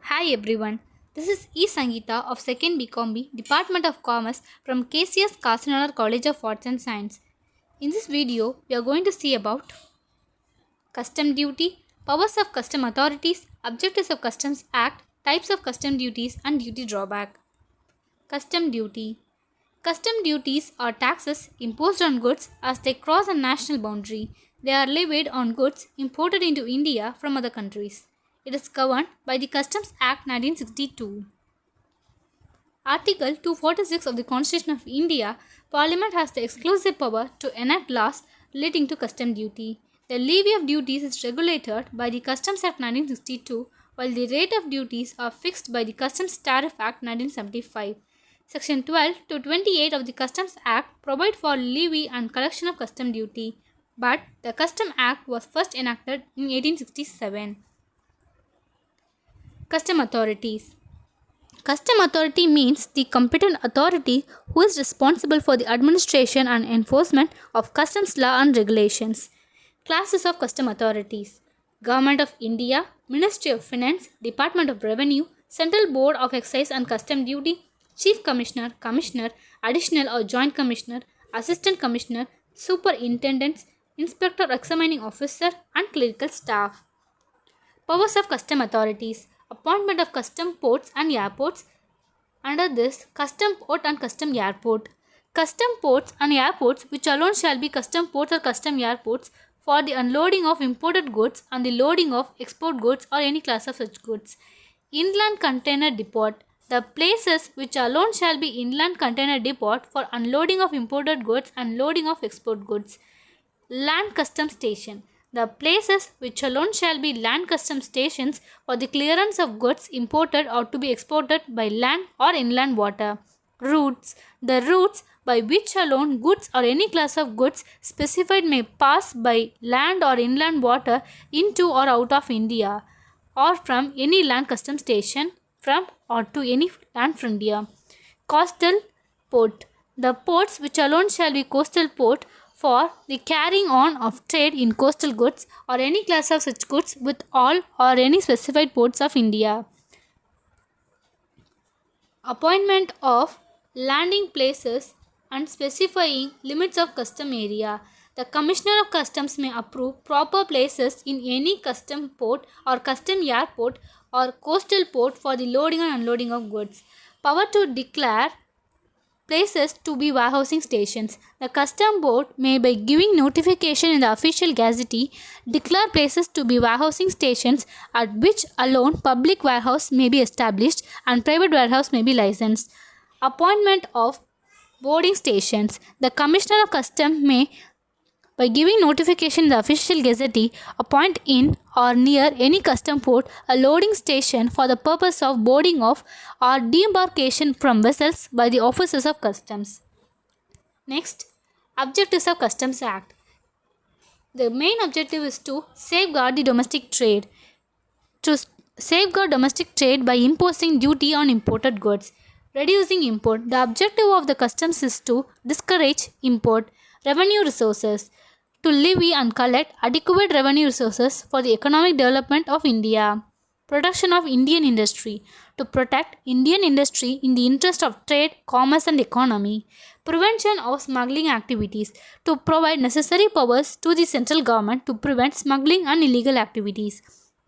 Hi everyone, this is E. Sangeeta of 2nd BCom Department of Commerce from KCS Kasinalar College of Arts and Science. In this video, we are going to see about custom duty, powers of custom authorities, objectives of Customs Act, types of custom duties and duty drawback. Custom duty. Custom duties are taxes imposed on goods as they cross a national boundary. They are levied on goods imported into India from other countries. It is governed by the Customs Act 1962. Article 246 of the Constitution of India, Parliament has the exclusive power to enact laws relating to custom duty. The levy of duties is regulated by the Customs Act 1962, while the rate of duties are fixed by the Customs Tariff Act 1975. Section 12 to 28 of the Customs Act provide for levy and collection of custom duty, but the Custom Act was first enacted in 1867. Custom authorities. Custom authority means the competent authority who is responsible for the administration and enforcement of customs law and regulations. Classes of custom authorities: Government of India, Ministry of Finance, Department of Revenue, Central Board of Excise and Custom Duty, Chief Commissioner, Commissioner, Additional or Joint Commissioner, Assistant Commissioner, Superintendents, Inspector Examining Officer and clerical staff. Powers of custom authorities: appointment of custom ports and airports. Under this, custom port and custom airport. Custom ports and airports, which alone shall be custom ports or custom airports, for the unloading of imported goods and the loading of export goods or any class of such goods. Inland container depot. The places which alone shall be inland container depot for unloading of imported goods and loading of export goods. Land custom station. The places which alone shall be land custom stations for the clearance of goods imported or to be exported by land or inland water. Routes. The routes by which alone goods or any class of goods specified may pass by land or inland water into or out of India or from any land custom station from or to any land frontier. Coastal port. The ports which alone shall be coastal port for the carrying on of trade in coastal goods or any class of such goods with all or any specified ports of India. Appointment of landing places and specifying limits of custom area. The Commissioner of Customs may approve proper places in any custom port or custom airport or coastal port for the loading and unloading of goods. Power to declare places to be warehousing stations. The custom board may, by giving notification in the official gazette, declare places to be warehousing stations at which alone public warehouse may be established and private warehouse may be licensed. Appointment of boarding stations. The Commissioner of Customs may, by giving notification in the official gazette, appoint in or near any custom port a loading station for the purpose of boarding of or debarkation from vessels by the officers of customs. Next, objectives of Customs Act. The main objective is to safeguard the domestic trade. To safeguard domestic trade by imposing duty on imported goods. Reducing import. The objective of the customs is to discourage import. Revenue resources. To levy and collect adequate revenue resources for the economic development of India. Protection of Indian industry. To protect Indian industry in the interest of trade, commerce and economy. Prevention of smuggling activities. To provide necessary powers to the central government to prevent smuggling and illegal activities.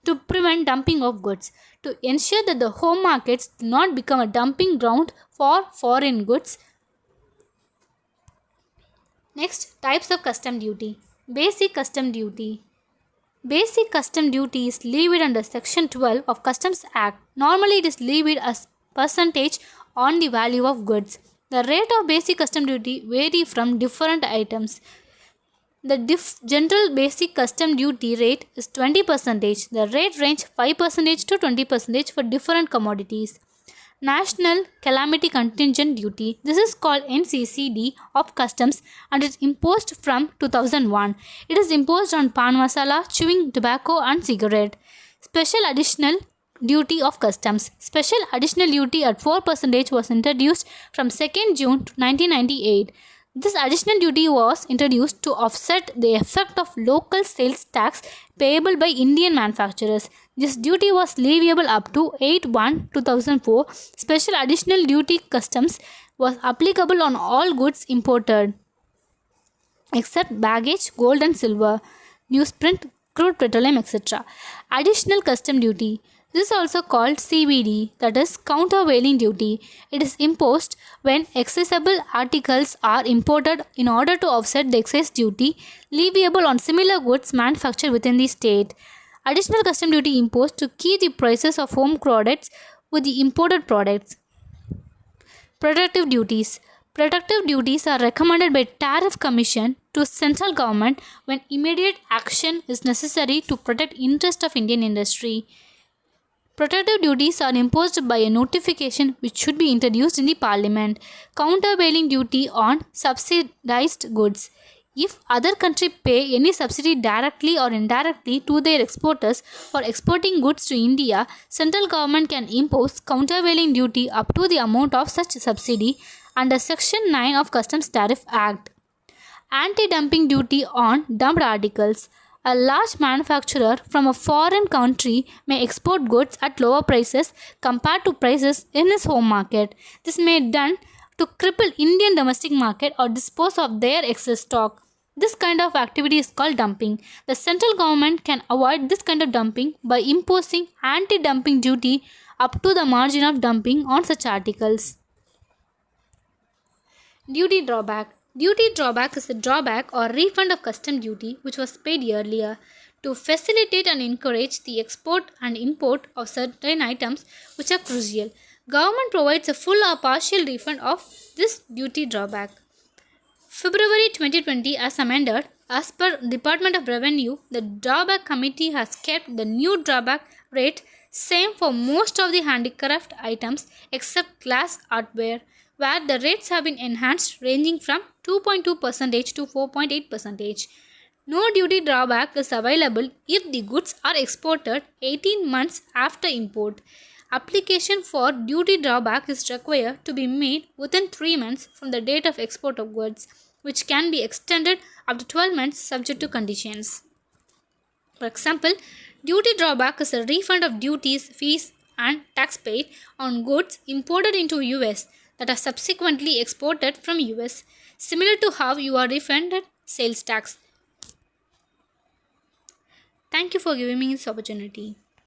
To prevent dumping of goods. To ensure that the home markets do not become a dumping ground for foreign goods. Next, types of custom duty. Basic custom duty. Basic custom duty is levied under Section 12 of Customs Act. Normally, it is levied as percentage on the value of goods. The rate of basic custom duty vary from different items. The general basic custom duty rate is 20%. The rate range 5% to 20% for different commodities. National Calamity Contingent Duty. This is called NCCD of Customs and is imposed from 2001. It is imposed on pan masala, chewing tobacco and cigarette. Special Additional Duty of Customs. Special Additional Duty at 4% was introduced from 2nd June 1998. This additional duty was introduced to offset the effect of local sales tax payable by Indian manufacturers. This duty was leviable up to 8/1/2004. Special additional duty customs was applicable on all goods imported except baggage, gold and silver, newsprint, crude petroleum, etc. Additional custom duty. This is also called CVD, that is countervailing duty. It is imposed when accessible articles are imported in order to offset the excise duty leviable on similar goods manufactured within the state. Additional custom duty imposed to keep the prices of home products with the imported products. Protective duties. Protective duties are recommended by Tariff Commission to central government when immediate action is necessary to protect interest of Indian industry. Protective duties are imposed by a notification which should be introduced in the parliament. Countervailing duty on subsidized goods. If other country pay any subsidy directly or indirectly to their exporters for exporting goods to India, central government can impose countervailing duty up to the amount of such subsidy under Section 9 of Customs Tariff Act. Anti-dumping duty on dumped articles. A large manufacturer from a foreign country may export goods at lower prices compared to prices in his home market. This may be done to cripple Indian domestic market or dispose of their excess stock. This kind of activity is called dumping. The central government can avoid this kind of dumping by imposing anti-dumping duty up to the margin of dumping on such articles. Duty drawback. Duty drawback is a drawback or refund of custom duty which was paid earlier to facilitate and encourage the export and import of certain items which are crucial. Government provides a full or partial refund of this duty drawback. February 2020 as amended, as per Department of Revenue, the drawback committee has kept the new drawback rate same for most of the handicraft items except glass artware, where the rates have been enhanced ranging from 2.2% to 4.8%. No duty drawback is available if the goods are exported 18 months after import. Application for duty drawback is required to be made within 3 months from the date of export of goods, which can be extended up to 12 months subject to conditions. For example, duty drawback is a refund of duties, fees, and tax paid on goods imported into US that are subsequently exported from US, similar to how you are refunded sales tax. Thank you for giving me this opportunity.